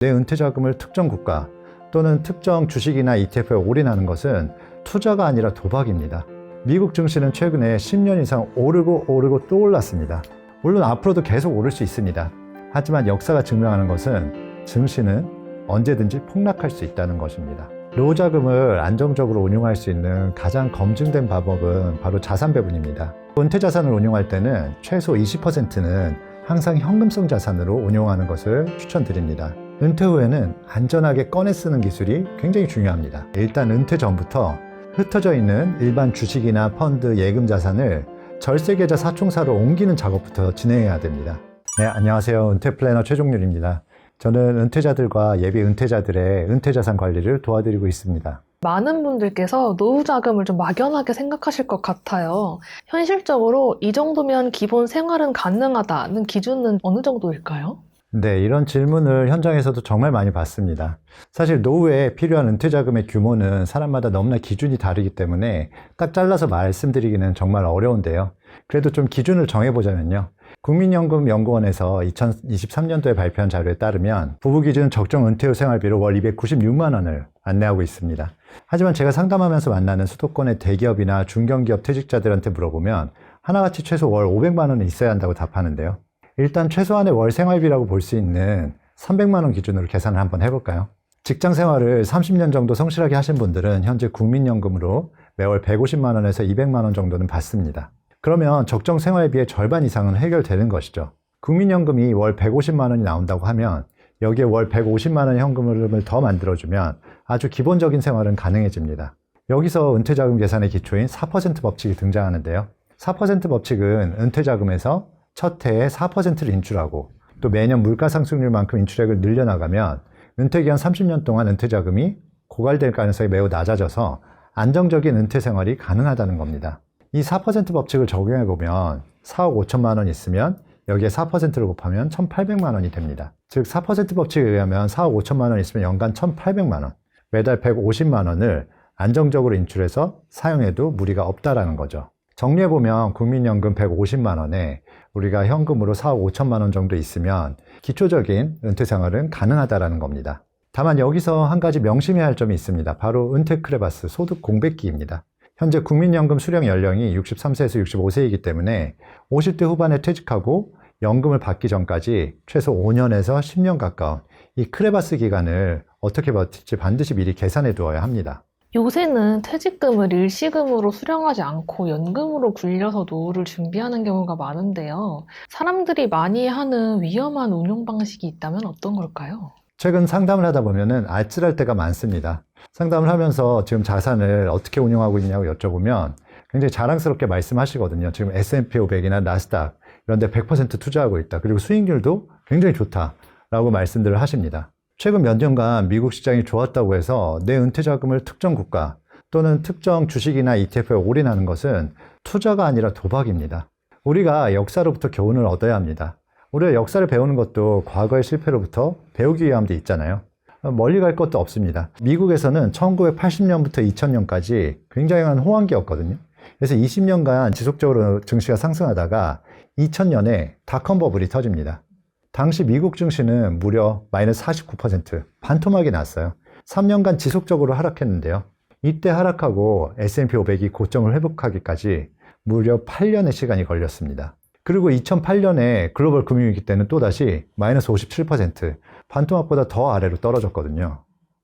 내 은퇴 자금을 특정 국가 또는 특정 주식이나 ETF에 올인하는 것은 투자가 아니라 도박입니다. 미국 증시는 최근에 10년 이상 오르고 또 올랐습니다. 물론 앞으로도 계속 오를 수 있습니다. 하지만 역사가 증명하는 것은 증시는 언제든지 폭락할 수 있다는 것입니다. 노후 자금을 안정적으로 운용할 수 있는 가장 검증된 방법은 바로 자산 배분입니다. 은퇴 자산을 운용할 때는 최소 20%는 항상 현금성 자산으로 운용하는 것을 추천드립니다. 은퇴 후에는 안전하게 꺼내 쓰는 기술이 굉장히 중요합니다. 일단 은퇴 전부터 흩어져 있는 일반 주식이나 펀드, 예금 자산을 절세계좌 사총사로 옮기는 작업부터 진행해야 됩니다. 네, 안녕하세요. 은퇴 플래너 최종률입니다. 저는 은퇴자들과 예비 은퇴자들의 은퇴 자산 관리를 도와드리고 있습니다. 많은 분들께서 노후 자금을 좀 막연하게 생각하실 것 같아요. 현실적으로 이 정도면 기본 생활은 가능하다는 기준은 어느 정도일까요? 네, 이런 질문을 현장에서도 정말 많이 받습니다. 사실 노후에 필요한 은퇴 자금의 규모는 사람마다 너무나 기준이 다르기 때문에 딱 잘라서 말씀드리기는 정말 어려운데요. 그래도 좀 기준을 정해보자면요. 국민연금연구원에서 2023년도에 발표한 자료에 따르면 부부 기준 적정 은퇴 후 생활비로 월 296만 원을 안내하고 있습니다. 하지만 제가 상담하면서 만나는 수도권의 대기업이나 중견기업 퇴직자들한테 물어보면 하나같이 최소 월 500만 원은 있어야 한다고 답하는데요. 일단 최소한의 월 생활비라고 볼 수 있는 300만 원 기준으로 계산을 한번 해볼까요? 직장 생활을 30년 정도 성실하게 하신 분들은 현재 국민연금으로 매월 150만 원에서 200만 원 정도는 받습니다. 그러면 적정 생활비의 절반 이상은 해결되는 것이죠. 국민연금이 월 150만 원이 나온다고 하면 여기에 월 150만 원의 현금을 더 만들어주면 아주 기본적인 생활은 가능해집니다. 여기서 은퇴자금 계산의 기초인 4% 법칙이 등장하는데요. 4% 법칙은 은퇴자금에서 첫 해에 4%를 인출하고 또 매년 물가상승률만큼 인출액을 늘려나가면 은퇴기간 30년 동안 은퇴자금이 고갈될 가능성이 매우 낮아져서 안정적인 은퇴 생활이 가능하다는 겁니다. 이 4% 법칙을 적용해보면 4억 5천만 원 있으면 여기에 4%를 곱하면 1,800만 원이 됩니다. 즉 4% 법칙에 의하면 4억 5천만 원 있으면 연간 1,800만 원, 매달 150만 원을 안정적으로 인출해서 사용해도 무리가 없다라는 거죠. 정리해보면 국민연금 150만 원에 우리가 현금으로 4억 5천만 원 정도 있으면 기초적인 은퇴 생활은 가능하다라는 겁니다. 다만 여기서 한 가지 명심해야 할 점이 있습니다. 바로 은퇴 크레바스 소득 공백기입니다. 현재 국민연금 수령 연령이 63세에서 65세이기 때문에 50대 후반에 퇴직하고 연금을 받기 전까지 최소 5년에서 10년 가까운 이 크레바스 기간을 어떻게 버틸지 반드시 미리 계산해 두어야 합니다. 요새는 퇴직금을 일시금으로 수령하지 않고 연금으로 굴려서 노후를 준비하는 경우가 많은데요. 사람들이 많이 하는 위험한 운용 방식이 있다면 어떤 걸까요? 최근 상담을 하다 보면은 아찔할 때가 많습니다. 상담을 하면서 지금 자산을 어떻게 운용하고 있냐고 여쭤보면 굉장히 자랑스럽게 말씀하시거든요. 지금 S&P 500이나 나스닥 이런 데 100% 투자하고 있다. 그리고 수익률도 굉장히 좋다라고 말씀들을 하십니다. 최근 몇 년간 미국 시장이 좋았다고 해서 내 은퇴 자금을 특정 국가 또는 특정 주식이나 ETF에 올인하는 것은 투자가 아니라 도박입니다. 우리가 역사로부터 교훈을 얻어야 합니다. 우리가 역사를 배우는 것도 과거의 실패로부터 배우기 위함도 있잖아요. 멀리 갈 것도 없습니다. 미국에서는 1980년부터 2000년까지 굉장한 호황기였거든요. 그래서 20년간 지속적으로 증시가 상승하다가 2000년에 닷컴 버블이 터집니다. 당시 미국 증시는 무려 마이너스 49% 반토막이 났어요. 3년간 지속적으로 하락했는데요. 이때 하락하고 S&P 500이 고점을 회복하기까지 무려 8년의 시간이 걸렸습니다. 그리고 2008년에 글로벌 금융위기 때는 또다시 마이너스 57% 반토막보다 더 아래로 떨어졌거든요.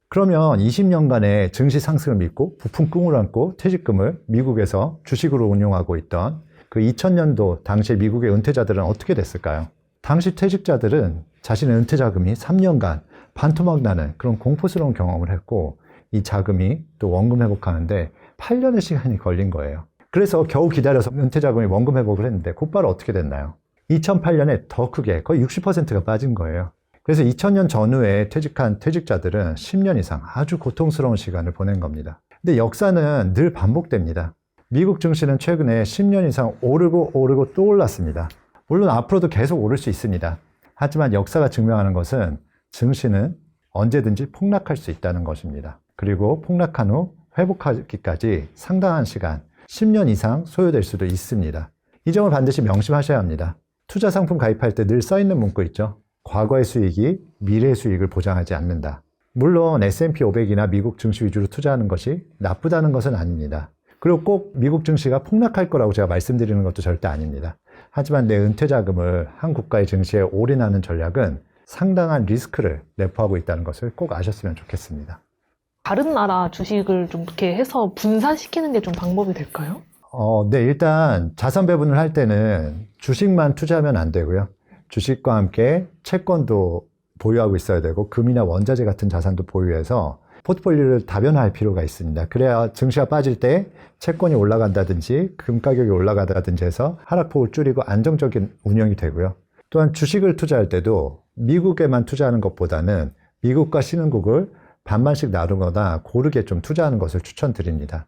그러면 20년간의 증시 상승을 믿고 부푼 꿈을 안고 퇴직금을 미국에서 주식으로 운용하고 있던 그 2000년도 당시 미국의 은퇴자들은 어떻게 됐을까요? 당시 퇴직자들은 자신의 은퇴 자금이 3년간 반토막 나는 그런 공포스러운 경험을 했고 이 자금이 또 원금 회복하는데 8년의 시간이 걸린 거예요. 그래서 겨우 기다려서 은퇴 자금이 원금 회복을 했는데 곧바로 어떻게 됐나요? 2008년에 더 크게 거의 60%가 빠진 거예요. 그래서 2000년 전후에 퇴직한 퇴직자들은 10년 이상 아주 고통스러운 시간을 보낸 겁니다. 근데 역사는 늘 반복됩니다. 미국 증시는 최근에 10년 이상 오르고 또 올랐습니다. 물론 앞으로도 계속 오를 수 있습니다. 하지만 역사가 증명하는 것은 증시는 언제든지 폭락할 수 있다는 것입니다. 그리고 폭락한 후 회복하기까지 상당한 시간, 10년 이상 소요될 수도 있습니다. 이 점을 반드시 명심하셔야 합니다. 투자 상품 가입할 때 늘 써있는 문구 있죠. 과거의 수익이 미래의 수익을 보장하지 않는다. 물론 S&P 500이나 미국 증시 위주로 투자하는 것이 나쁘다는 것은 아닙니다. 그리고 꼭 미국 증시가 폭락할 거라고 제가 말씀드리는 것도 절대 아닙니다. 하지만 내 은퇴 자금을 한 국가의 증시에 올인하는 전략은 상당한 리스크를 내포하고 있다는 것을 꼭 아셨으면 좋겠습니다. 다른 나라 주식을 좀 이렇게 해서 분산시키는 게 좀 방법이 될까요? 네, 일단 자산 배분을 할 때는 주식만 투자하면 안 되고요. 주식과 함께 채권도 보유하고 있어야 되고 금이나 원자재 같은 자산도 보유해서 포트폴리오를 다변화할 필요가 있습니다. 그래야 증시가 빠질 때 채권이 올라간다든지 금 가격이 올라가다든지 해서 하락폭을 줄이고 안정적인 운영이 되고요. 또한 주식을 투자할 때도 미국에만 투자하는 것보다는 미국과 신흥국을 반반씩 나누거나 고르게 좀 투자하는 것을 추천드립니다.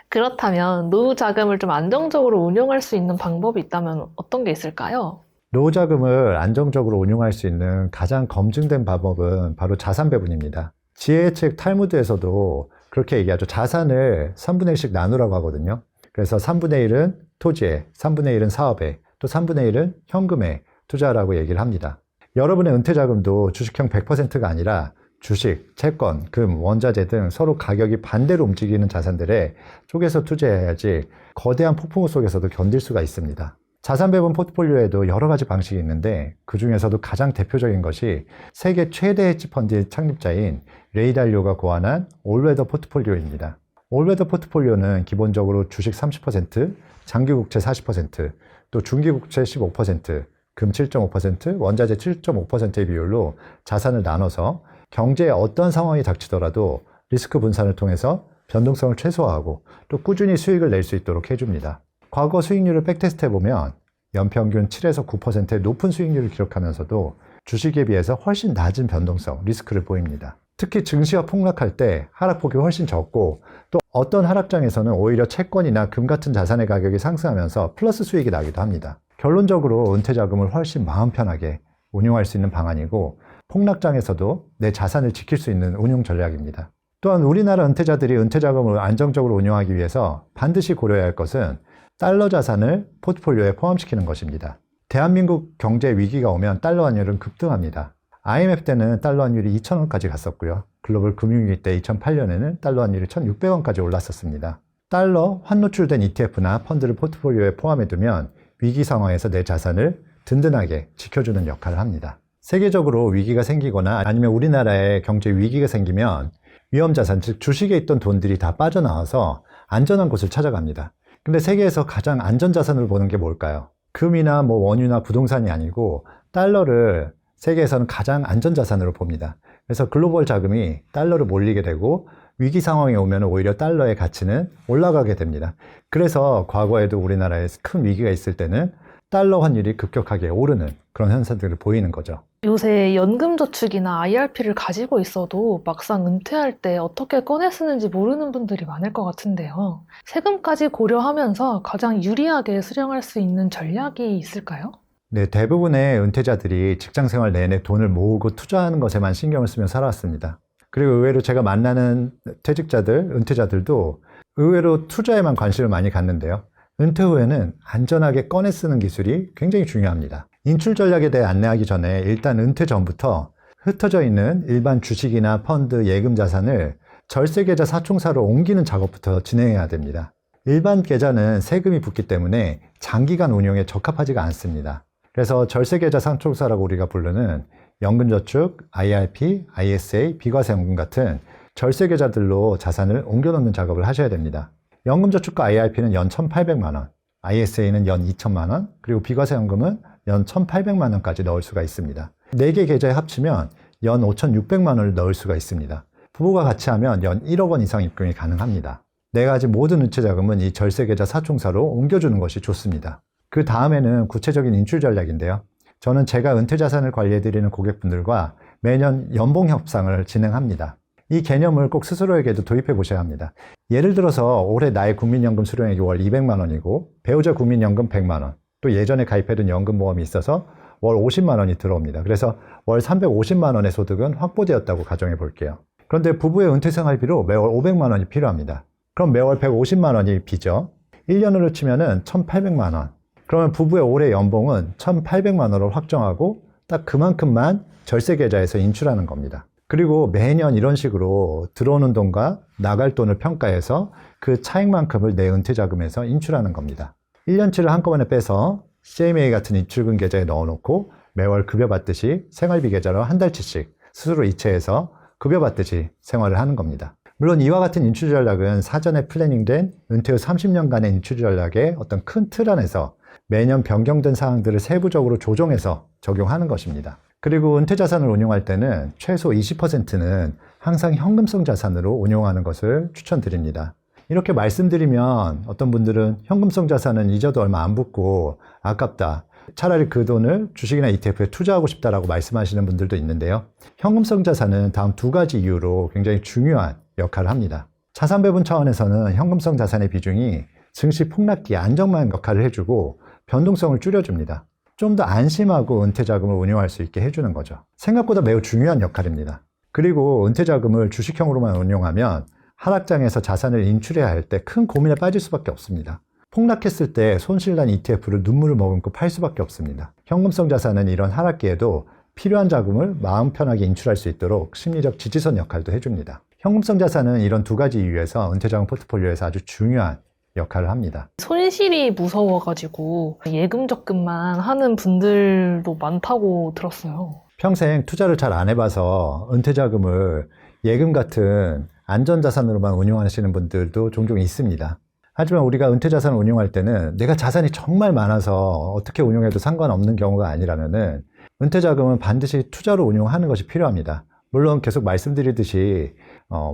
그렇다면 노후 자금을 좀 안정적으로 운용할 수 있는 방법이 있다면 어떤 게 있을까요? 노후 자금을 안정적으로 운용할 수 있는 가장 검증된 방법은 바로 자산 배분입니다. 지혜의 책 탈무드에서도 그렇게 얘기하죠. 자산을 3분의 1씩 나누라고 하거든요. 그래서 3분의 1은 토지에, 3분의 1은 사업에, 또 3분의 1은 현금에 투자라고 얘기를 합니다. 여러분의 은퇴 자금도 주식형 100%가 아니라 주식, 채권, 금, 원자재 등 서로 가격이 반대로 움직이는 자산들에 쪼개서 투자해야지 거대한 폭풍우 속에서도 견딜 수가 있습니다. 자산 배분 포트폴리오에도 여러 가지 방식이 있는데 그 중에서도 가장 대표적인 것이 세계 최대 헤지 펀드의 창립자인 레이 달리오가 고안한 올웨더 포트폴리오입니다. 올웨더 포트폴리오는 기본적으로 주식 30%, 장기 국채 40%, 또 중기 국채 15%, 금 7.5%, 원자재 7.5%의 비율로 자산을 나눠서 경제에 어떤 상황이 닥치더라도 리스크 분산을 통해서 변동성을 최소화하고 또 꾸준히 수익을 낼 수 있도록 해줍니다. 과거 수익률을 백테스트 해보면 연평균 7에서 9%의 높은 수익률을 기록하면서도 주식에 비해서 훨씬 낮은 변동성, 리스크를 보입니다. 특히 증시가 폭락할 때 하락폭이 훨씬 적고 또 어떤 하락장에서는 오히려 채권이나 금 같은 자산의 가격이 상승하면서 플러스 수익이 나기도 합니다. 결론적으로 은퇴 자금을 훨씬 마음 편하게 운용할 수 있는 방안이고 폭락장에서도 내 자산을 지킬 수 있는 운용 전략입니다. 또한 우리나라 은퇴자들이 은퇴 자금을 안정적으로 운용하기 위해서 반드시 고려해야 할 것은 달러 자산을 포트폴리오에 포함시키는 것입니다. 대한민국 경제 위기가 오면 달러 환율은 급등합니다. IMF 때는 달러 환율이 2,000원까지 갔었고요. 글로벌 금융위기 때 2008년에는 달러 환율이 1,600원까지 올랐었습니다. 달러 환노출된 ETF나 펀드를 포트폴리오에 포함해두면 위기 상황에서 내 자산을 든든하게 지켜주는 역할을 합니다. 세계적으로 위기가 생기거나 아니면 우리나라에 경제 위기가 생기면 위험자산, 즉 주식에 있던 돈들이 다 빠져나와서 안전한 곳을 찾아갑니다. 근데 세계에서 가장 안전자산으로 보는 게 뭘까요? 금이나 원유나 부동산이 아니고 달러를 세계에서는 가장 안전자산으로 봅니다. 그래서 글로벌 자금이 달러로 몰리게 되고 위기 상황에 오면 오히려 달러의 가치는 올라가게 됩니다. 그래서 과거에도 우리나라에 큰 위기가 있을 때는 달러 환율이 급격하게 오르는 그런 현상들을 보이는 거죠. 요새 연금저축이나 IRP를 가지고 있어도 막상 은퇴할 때 어떻게 꺼내 쓰는지 모르는 분들이 많을 것 같은데요. 세금까지 고려하면서 가장 유리하게 수령할 수 있는 전략이 있을까요? 네, 대부분의 은퇴자들이 직장 생활 내내 돈을 모으고 투자하는 것에만 신경을 쓰며 살아왔습니다. 그리고 의외로 제가 만나는 퇴직자들, 은퇴자들도 의외로 투자에만 관심을 많이 갖는데요. 은퇴 후에는 안전하게 꺼내 쓰는 기술이 굉장히 중요합니다. 인출 전략에 대해 안내하기 전에 일단 은퇴 전부터 흩어져 있는 일반 주식이나 펀드, 예금 자산을 절세 계좌 사총사로 옮기는 작업부터 진행해야 됩니다. 일반 계좌는 세금이 붙기 때문에 장기간 운용에 적합하지가 않습니다. 그래서 절세 계좌 사총사라고 우리가 부르는 연금저축, IRP, ISA, 비과세연금 같은 절세 계좌들로 자산을 옮겨놓는 작업을 하셔야 됩니다. 연금저축과 IRP는 연 1,800만 원, ISA는 연 2천만 원, 그리고 비과세연금은 연 1,800만 원까지 넣을 수가 있습니다. 4개 계좌에 합치면 연 5,600만 원을 넣을 수가 있습니다. 부부가 같이 하면 연 1억 원 이상 입금이 가능합니다. 4가지 모든 은퇴 자금은 이 절세 계좌 사총사로 옮겨주는 것이 좋습니다. 그 다음에는 구체적인 인출 전략인데요. 저는 제가 은퇴 자산을 관리해드리는 고객분들과 매년 연봉 협상을 진행합니다. 이 개념을 꼭 스스로에게도 도입해 보셔야 합니다. 예를 들어서 올해 나의 국민연금 수령액이 월 200만 원이고 배우자 국민연금 100만 원, 또 예전에 가입해둔 연금보험이 있어서 월 50만 원이 들어옵니다. 그래서 월 350만 원의 소득은 확보되었다고 가정해 볼게요. 그런데 부부의 은퇴 생활비로 매월 500만 원이 필요합니다. 그럼 매월 150만 원이 비죠. 1년으로 치면은 1,800만 원. 그러면 부부의 올해 연봉은 1,800만 원으로 확정하고 딱 그만큼만 절세 계좌에서 인출하는 겁니다. 그리고 매년 이런 식으로 들어오는 돈과 나갈 돈을 평가해서 그 차익만큼을 내 은퇴자금에서 인출하는 겁니다. 1년치를 한꺼번에 빼서 CMA 같은 입출금 계좌에 넣어놓고 매월 급여받듯이 생활비 계좌로 한 달치씩 스스로 이체해서 급여받듯이 생활을 하는 겁니다. 물론 이와 같은 인출 전략은 사전에 플래닝된 은퇴 후 30년간의 인출 전략의 어떤 큰 틀 안에서 매년 변경된 사항들을 세부적으로 조정해서 적용하는 것입니다. 그리고 은퇴 자산을 운용할 때는 최소 20%는 항상 현금성 자산으로 운용하는 것을 추천드립니다. 이렇게 말씀드리면 어떤 분들은 현금성 자산은 잊어도 얼마 안 붙고 아깝다. 차라리 그 돈을 주식이나 ETF에 투자하고 싶다라고 말씀하시는 분들도 있는데요. 현금성 자산은 다음 두 가지 이유로 굉장히 중요한 역할을 합니다. 자산 배분 차원에서는 현금성 자산의 비중이 증시 폭락기 안정망 역할을 해주고 변동성을 줄여줍니다. 좀 더 안심하고 은퇴자금을 운용할 수 있게 해주는 거죠. 생각보다 매우 중요한 역할입니다. 그리고 은퇴자금을 주식형으로만 운용하면 하락장에서 자산을 인출해야 할 때 큰 고민에 빠질 수밖에 없습니다. 폭락했을 때 손실난 ETF를 눈물을 머금고 팔 수밖에 없습니다. 현금성 자산은 이런 하락기에도 필요한 자금을 마음 편하게 인출할 수 있도록 심리적 지지선 역할도 해줍니다. 현금성 자산은 이런 두 가지 이유에서 은퇴자금 포트폴리오에서 아주 중요한 역할을 합니다. 손실이 무서워가지고 예금 적금만 하는 분들도 많다고 들었어요. 평생 투자를 잘 안 해봐서 은퇴자금을 예금 같은 안전자산으로만 운용하시는 분들도 종종 있습니다. 하지만 우리가 은퇴자산을 운용할 때는 내가 자산이 정말 많아서 어떻게 운용해도 상관없는 경우가 아니라면은 은퇴자금은 반드시 투자로 운용하는 것이 필요합니다. 물론 계속 말씀드리듯이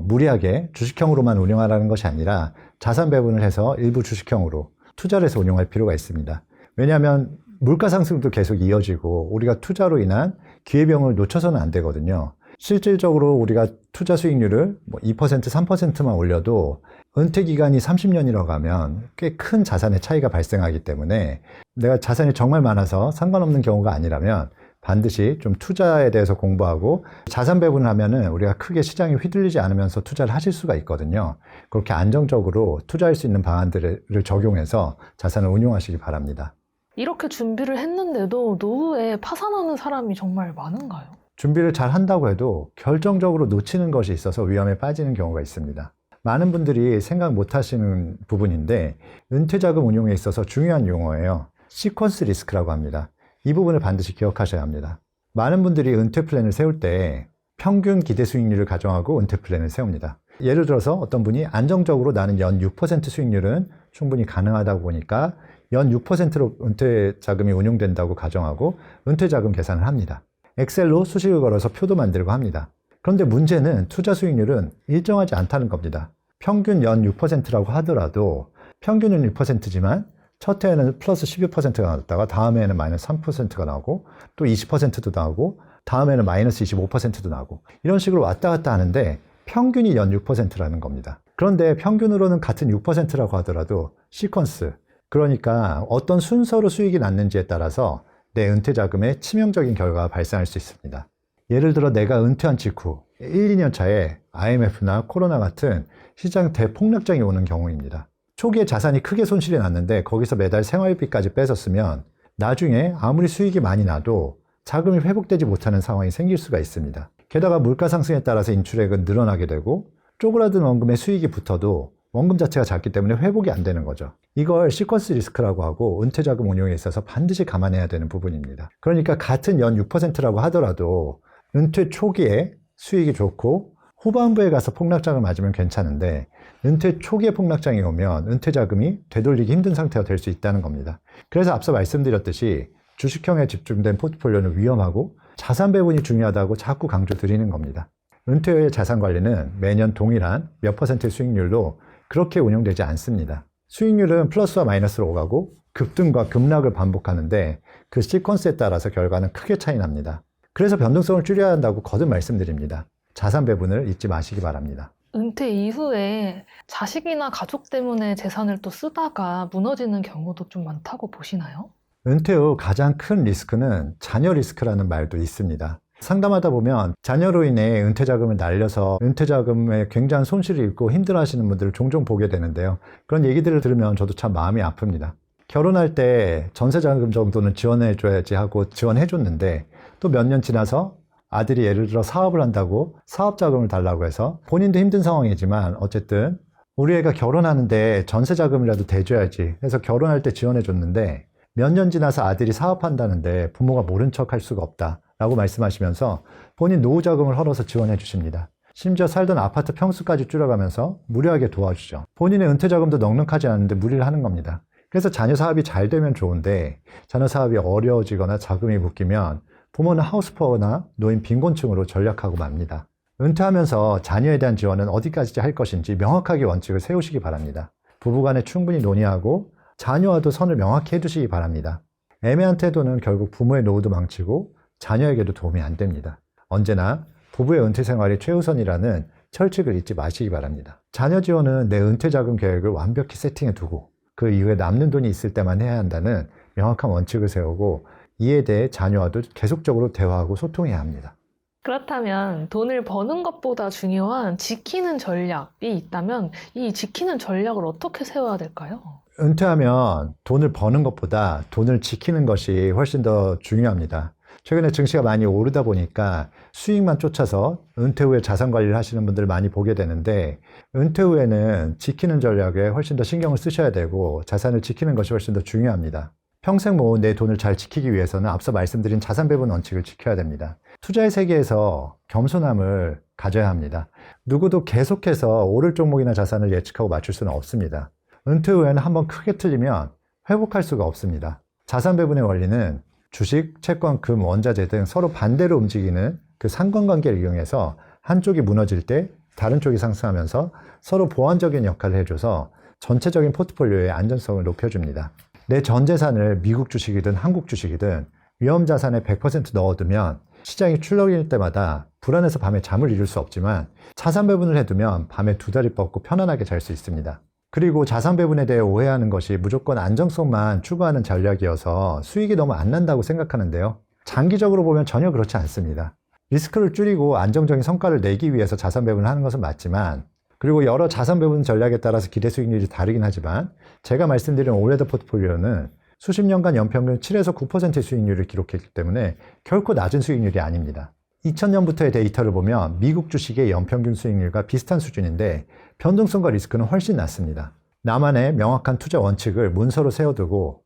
무리하게 주식형으로만 운용하라는 것이 아니라 자산 배분을 해서 일부 주식형으로 투자를 해서 운용할 필요가 있습니다. 왜냐하면 물가 상승도 계속 이어지고 우리가 투자로 인한 기회비용을 놓쳐서는 안 되거든요. 실질적으로 우리가 투자 수익률을 2%, 3%만 올려도 은퇴 기간이 30년이라고 하면 꽤 큰 자산의 차이가 발생하기 때문에 내가 자산이 정말 많아서 상관없는 경우가 아니라면 반드시 좀 투자에 대해서 공부하고 자산 배분을 하면은 우리가 크게 시장에 휘둘리지 않으면서 투자를 하실 수가 있거든요. 그렇게 안정적으로 투자할 수 있는 방안들을 적용해서 자산을 운용하시기 바랍니다. 이렇게 준비를 했는데도 노후에 파산하는 사람이 정말 많은가요? 준비를 잘 한다고 해도 결정적으로 놓치는 것이 있어서 위험에 빠지는 경우가 있습니다. 많은 분들이 생각 못 하시는 부분인데 은퇴자금 운용에 있어서 중요한 용어예요. 시퀀스 리스크라고 합니다. 이 부분을 반드시 기억하셔야 합니다. 많은 분들이 은퇴 플랜을 세울 때 평균 기대 수익률을 가정하고 은퇴 플랜을 세웁니다. 예를 들어서 어떤 분이 안정적으로 나는 연 6% 수익률은 충분히 가능하다고 보니까 연 6%로 은퇴 자금이 운용된다고 가정하고 은퇴 자금 계산을 합니다. 엑셀로 수식을 걸어서 표도 만들고 합니다. 그런데 문제는 투자 수익률은 일정하지 않다는 겁니다. 평균 연 6%라고 하더라도 평균은 6%지만 첫 해에는 플러스 12%가 나왔다가 다음해에는 마이너스 3%가 나오고 또 20%도 나오고 다음에는 마이너스 25%도 나오고 이런 식으로 왔다 갔다 하는데 평균이 연 6%라는 겁니다. 그런데 평균으로는 같은 6%라고 하더라도 시퀀스, 그러니까 어떤 순서로 수익이 났는지에 따라서 내 은퇴 자금에 치명적인 결과가 발생할 수 있습니다. 예를 들어 내가 은퇴한 직후 1, 2년 차에 IMF나 코로나 같은 시장 대폭락장이 오는 경우입니다. 초기에 자산이 크게 손실이 났는데 거기서 매달 생활비까지 뺏었으면 나중에 아무리 수익이 많이 나도 자금이 회복되지 못하는 상황이 생길 수가 있습니다. 게다가 물가 상승에 따라서 인출액은 늘어나게 되고 쪼그라든 원금에 수익이 붙어도 원금 자체가 작기 때문에 회복이 안 되는 거죠. 이걸 시퀀스 리스크라고 하고 은퇴자금 운용에 있어서 반드시 감안해야 되는 부분입니다. 그러니까 같은 연 6%라고 하더라도 은퇴 초기에 수익이 좋고 후반부에 가서 폭락장을 맞으면 괜찮은데 은퇴 초기에 폭락장이 오면 은퇴 자금이 되돌리기 힘든 상태가 될 수 있다는 겁니다. 그래서 앞서 말씀드렸듯이 주식형에 집중된 포트폴리오는 위험하고 자산 배분이 중요하다고 자꾸 강조드리는 겁니다. 은퇴 후의 자산 관리는 매년 동일한 몇 퍼센트의 수익률로 그렇게 운영되지 않습니다. 수익률은 플러스와 마이너스로 오가고 급등과 급락을 반복하는데 그 시퀀스에 따라서 결과는 크게 차이 납니다. 그래서 변동성을 줄여야 한다고 거듭 말씀드립니다. 자산 배분을 잊지 마시기 바랍니다. 은퇴 이후에 자식이나 가족 때문에 재산을 또 쓰다가 무너지는 경우도 좀 많다고 보시나요? 은퇴 후 가장 큰 리스크는 자녀 리스크라는 말도 있습니다. 상담하다 보면 자녀로 인해 은퇴 자금을 날려서 은퇴 자금에 굉장한 손실을 입고 힘들어하시는 분들을 종종 보게 되는데요. 그런 얘기들을 들으면 저도 참 마음이 아픕니다. 결혼할 때 전세 자금 정도는 지원해줘야지 하고 지원해줬는데 또 몇 년 지나서 아들이 예를 들어 사업을 한다고 사업 자금을 달라고 해서 본인도 힘든 상황이지만 어쨌든 우리 애가 결혼하는데 전세 자금이라도 대줘야지 해서 결혼할 때 지원해 줬는데 몇 년 지나서 아들이 사업한다는데 부모가 모른 척 할 수가 없다라고 말씀하시면서 본인 노후 자금을 헐어서 지원해 주십니다. 심지어 살던 아파트 평수까지 줄여가면서 무료하게 도와주죠. 본인의 은퇴 자금도 넉넉하지 않은데 무리를 하는 겁니다. 그래서 자녀 사업이 잘 되면 좋은데 자녀 사업이 어려워지거나 자금이 묶이면 부모는 하우스푸어나 노인 빈곤층으로 전락하고 맙니다. 은퇴하면서 자녀에 대한 지원은 어디까지 할 것인지 명확하게 원칙을 세우시기 바랍니다. 부부간에 충분히 논의하고 자녀와도 선을 명확히 해두시기 바랍니다. 애매한 태도는 결국 부모의 노후도 망치고 자녀에게도 도움이 안 됩니다. 언제나 부부의 은퇴 생활이 최우선이라는 철칙을 잊지 마시기 바랍니다. 자녀 지원은 내 은퇴 자금 계획을 완벽히 세팅해 두고 그 이후에 남는 돈이 있을 때만 해야 한다는 명확한 원칙을 세우고 이에 대해 자녀와도 계속적으로 대화하고 소통해야 합니다. 그렇다면 돈을 버는 것보다 중요한 지키는 전략이 있다면 이 지키는 전략을 어떻게 세워야 될까요? 은퇴하면 돈을 버는 것보다 돈을 지키는 것이 훨씬 더 중요합니다. 최근에 증시가 많이 오르다 보니까 수익만 쫓아서 은퇴 후에 자산 관리를 하시는 분들을 많이 보게 되는데 은퇴 후에는 지키는 전략에 훨씬 더 신경을 쓰셔야 되고 자산을 지키는 것이 훨씬 더 중요합니다. 평생 모은 내 돈을 잘 지키기 위해서는 앞서 말씀드린 자산 배분 원칙을 지켜야 됩니다. 투자의 세계에서 겸손함을 가져야 합니다. 누구도 계속해서 오를 종목이나 자산을 예측하고 맞출 수는 없습니다. 은퇴 후에는 한번 크게 틀리면 회복할 수가 없습니다. 자산 배분의 원리는 주식, 채권, 금, 원자재 등 서로 반대로 움직이는 그 상관관계를 이용해서 한쪽이 무너질 때 다른 쪽이 상승하면서 서로 보완적인 역할을 해줘서 전체적인 포트폴리오의 안전성을 높여줍니다. 내 전 재산을 미국 주식이든 한국 주식이든 위험 자산에 100% 넣어두면 시장이 출렁일 때마다 불안해서 밤에 잠을 이룰 수 없지만 자산 배분을 해두면 밤에 두 다리 뻗고 편안하게 잘 수 있습니다. 그리고 자산 배분에 대해 오해하는 것이 무조건 안정성만 추구하는 전략이어서 수익이 너무 안 난다고 생각하는데요. 장기적으로 보면 전혀 그렇지 않습니다. 리스크를 줄이고 안정적인 성과를 내기 위해서 자산 배분을 하는 것은 맞지만 그리고 여러 자산 배분 전략에 따라서 기대 수익률이 다르긴 하지만 제가 말씀드린 올레더 포트폴리오는 수십 년간 연평균 7에서 9%의 수익률을 기록했기 때문에 결코 낮은 수익률이 아닙니다. 2000년부터의 데이터를 보면 미국 주식의 연평균 수익률과 비슷한 수준인데 변동성과 리스크는 훨씬 낮습니다. 나만의 명확한 투자 원칙을 문서로 세워두고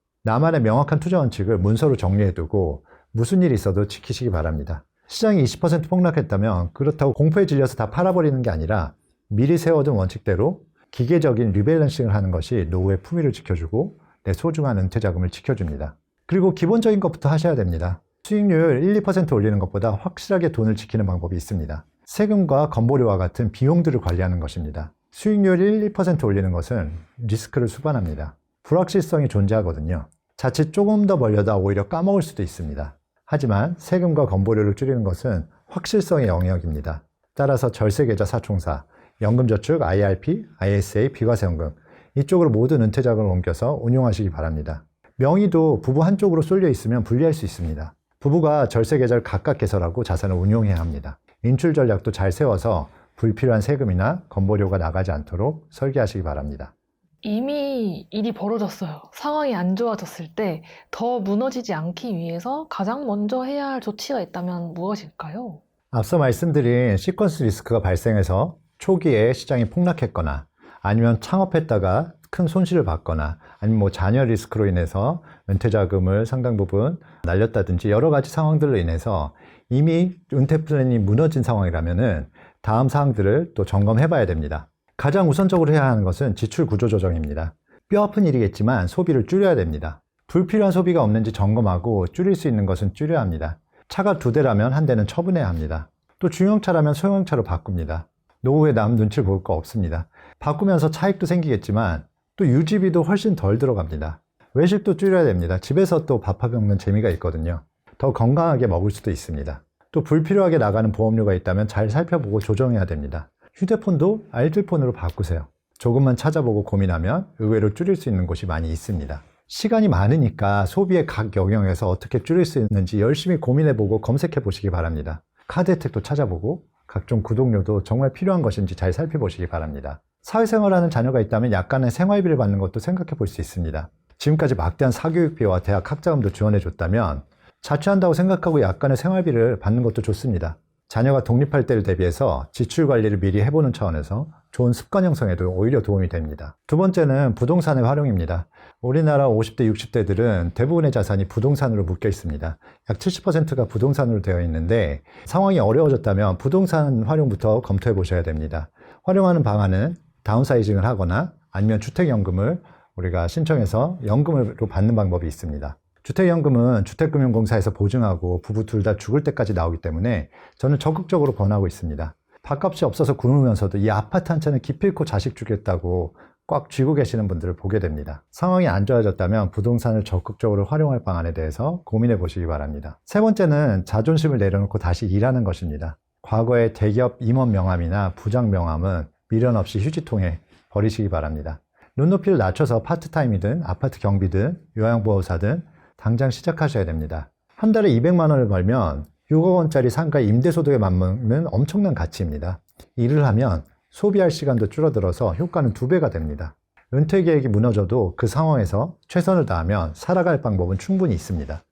정리해두고 무슨 일이 있어도 지키시기 바랍니다. 시장이 20% 폭락했다면 그렇다고 공포에 질려서 다 팔아버리는 게 아니라 미리 세워둔 원칙대로 기계적인 리밸런싱을 하는 것이 노후의 품위를 지켜주고 내 소중한 은퇴 자금을 지켜줍니다. 그리고 기본적인 것부터 하셔야 됩니다. 수익률 1, 2% 올리는 것보다 확실하게 돈을 지키는 방법이 있습니다. 세금과 건보료와 같은 비용들을 관리하는 것입니다. 수익률 1, 2% 올리는 것은 리스크를 수반합니다. 불확실성이 존재하거든요. 자칫 조금 더 벌려다 오히려 까먹을 수도 있습니다. 하지만 세금과 건보료를 줄이는 것은 확실성의 영역입니다. 따라서 절세계좌 사총사, 연금저축, IRP, ISA, 비과세연금 이쪽으로 모든 은퇴 자금을 옮겨서 운용하시기 바랍니다. 명의도 부부 한쪽으로 쏠려 있으면 불리할 수 있습니다. 부부가 절세 계좌를 각각 개설하고 자산을 운용해야 합니다. 인출 전략도 잘 세워서 불필요한 세금이나 건보료가 나가지 않도록 설계하시기 바랍니다. 이미 일이 벌어졌어요. 상황이 안 좋아졌을 때 더 무너지지 않기 위해서 가장 먼저 해야 할 조치가 있다면 무엇일까요? 앞서 말씀드린 시퀀스 리스크가 발생해서 초기에 시장이 폭락했거나 아니면 창업했다가 큰 손실을 봤거나 아니면 자녀 리스크로 인해서 은퇴 자금을 상당 부분 날렸다든지 여러 가지 상황들로 인해서 이미 은퇴 플랜이 무너진 상황이라면은 다음 사항들을 또 점검해 봐야 됩니다. 가장 우선적으로 해야 하는 것은 지출 구조 조정입니다. 뼈아픈 일이겠지만 소비를 줄여야 됩니다. 불필요한 소비가 없는지 점검하고 줄일 수 있는 것은 줄여야 합니다. 차가 2대라면 1대는 처분해야 합니다. 또 중형차라면 소형차로 바꿉니다. 노후에 남 눈치를 볼 거 없습니다. 바꾸면서 차익도 생기겠지만 또 유지비도 훨씬 덜 들어갑니다. 외식도 줄여야 됩니다. 집에서 또 밥해 먹는 재미가 있거든요. 더 건강하게 먹을 수도 있습니다. 또 불필요하게 나가는 보험료가 있다면 잘 살펴보고 조정해야 됩니다. 휴대폰도 알뜰폰으로 바꾸세요. 조금만 찾아보고 고민하면 의외로 줄일 수 있는 곳이 많이 있습니다. 시간이 많으니까 소비의 각 영역에서 어떻게 줄일 수 있는지 열심히 고민해보고 검색해보시기 바랍니다. 카드 혜택도 찾아보고 각종 구독료도 정말 필요한 것인지 잘 살펴보시기 바랍니다. 사회생활하는 자녀가 있다면 약간의 생활비를 받는 것도 생각해 볼 수 있습니다. 지금까지 막대한 사교육비와 대학 학자금도 지원해 줬다면 자취한다고 생각하고 약간의 생활비를 받는 것도 좋습니다. 자녀가 독립할 때를 대비해서 지출 관리를 미리 해보는 차원에서 좋은 습관 형성에도 오히려 도움이 됩니다. 두 번째는 부동산의 활용입니다. 우리나라 50대, 60대들은 대부분의 자산이 부동산으로 묶여 있습니다. 약 70%가 부동산으로 되어 있는데 상황이 어려워졌다면 부동산 활용부터 검토해 보셔야 됩니다. 활용하는 방안은 다운사이징을 하거나 아니면 주택연금을 우리가 신청해서 연금으로 받는 방법이 있습니다. 주택연금은 주택금융공사에서 보증하고 부부 둘 다 죽을 때까지 나오기 때문에 저는 적극적으로 권하고 있습니다. 밥값이 없어서 굶으면서도 이 아파트 한 채는 기필코 자식 주겠다고 꽉 쥐고 계시는 분들을 보게 됩니다. 상황이 안 좋아졌다면 부동산을 적극적으로 활용할 방안에 대해서 고민해 보시기 바랍니다. 세 번째는 자존심을 내려놓고 다시 일하는 것입니다. 과거의 대기업 임원 명함이나 부장 명함은 미련 없이 휴지통에 버리시기 바랍니다. 눈높이를 낮춰서 파트타임이든 아파트 경비든 요양보호사든 당장 시작하셔야 됩니다. 한 달에 200만 원을 벌면 6억 원짜리 상가 임대소득에 맞먹는 엄청난 가치입니다. 일을 하면 소비할 시간도 줄어들어서 효과는 2배가 됩니다. 은퇴 계획이 무너져도 그 상황에서 최선을 다하면 살아갈 방법은 충분히 있습니다.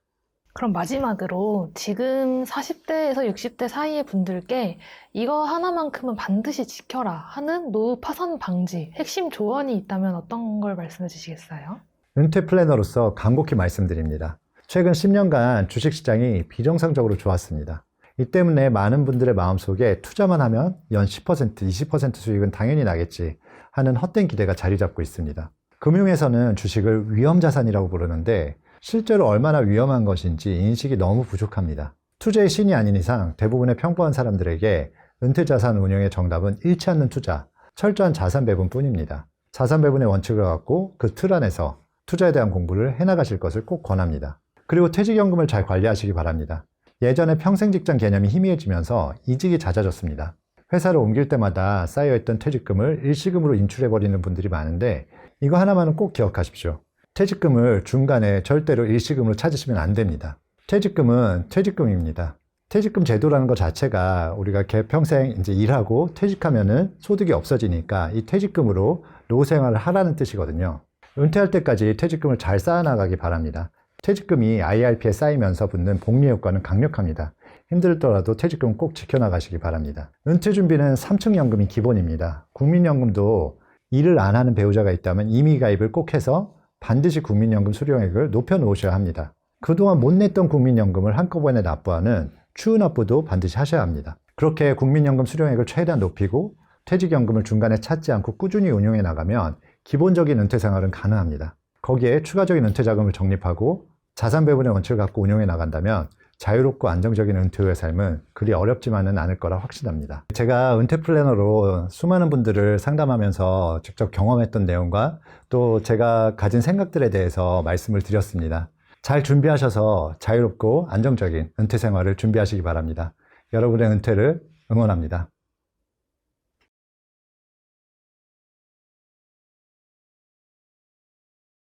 그럼 마지막으로 지금 40대에서 60대 사이의 분들께 이거 하나만큼은 반드시 지켜라 하는 노후 파산 방지 핵심 조언이 있다면 어떤 걸 말씀해 주시겠어요? 은퇴 플래너로서 간곡히 말씀드립니다. 최근 10년간 주식시장이 비정상적으로 좋았습니다. 이 때문에 많은 분들의 마음속에 투자만 하면 연 10%, 20% 수익은 당연히 나겠지 하는 헛된 기대가 자리 잡고 있습니다. 금융에서는 주식을 위험자산이라고 부르는데 실제로 얼마나 위험한 것인지 인식이 너무 부족합니다. 투자의 신이 아닌 이상 대부분의 평범한 사람들에게 은퇴자산 운용의 정답은 잃지 않는 투자, 철저한 자산 배분뿐입니다. 자산 배분의 원칙을 갖고 그 틀 안에서 투자에 대한 공부를 해나가실 것을 꼭 권합니다. 그리고 퇴직연금을 잘 관리하시기 바랍니다. 예전에 평생직장 개념이 희미해지면서 이직이 잦아졌습니다. 회사를 옮길 때마다 쌓여있던 퇴직금을 일시금으로 인출해버리는 분들이 많은데 이거 하나만은 꼭 기억하십시오. 퇴직금을 중간에 절대로 일시금으로 찾으시면 안 됩니다. 퇴직금은 퇴직금입니다. 퇴직금 제도라는 것 자체가 우리가 평생 이제 일하고 퇴직하면은 소득이 없어지니까 이 퇴직금으로 노후 생활을 하라는 뜻이거든요. 은퇴할 때까지 퇴직금을 잘 쌓아나가기 바랍니다. 퇴직금이 IRP에 쌓이면서 붙는 복리 효과는 강력합니다. 힘들더라도 퇴직금 꼭 지켜나가시기 바랍니다. 은퇴 준비는 3층 연금이 기본입니다. 국민연금도 일을 안 하는 배우자가 있다면 임의 가입을 꼭 해서 반드시 국민연금 수령액을 높여 놓으셔야 합니다. 그동안 못 냈던 국민연금을 한꺼번에 납부하는 추후 납부도 반드시 하셔야 합니다. 그렇게 국민연금 수령액을 최대한 높이고 퇴직연금을 중간에 찾지 않고 꾸준히 운용해 나가면 기본적인 은퇴 생활은 가능합니다. 거기에 추가적인 은퇴 자금을 적립하고 자산 배분의 원칙을 갖고 운용해 나간다면 자유롭고 안정적인 은퇴 후의 삶은 그리 어렵지만은 않을 거라 확신합니다. 제가 은퇴 플래너로 수많은 분들을 상담하면서 직접 경험했던 내용과 또 제가 가진 생각들에 대해서 말씀을 드렸습니다. 잘 준비하셔서 자유롭고 안정적인 은퇴 생활을 준비하시기 바랍니다. 여러분의 은퇴를 응원합니다.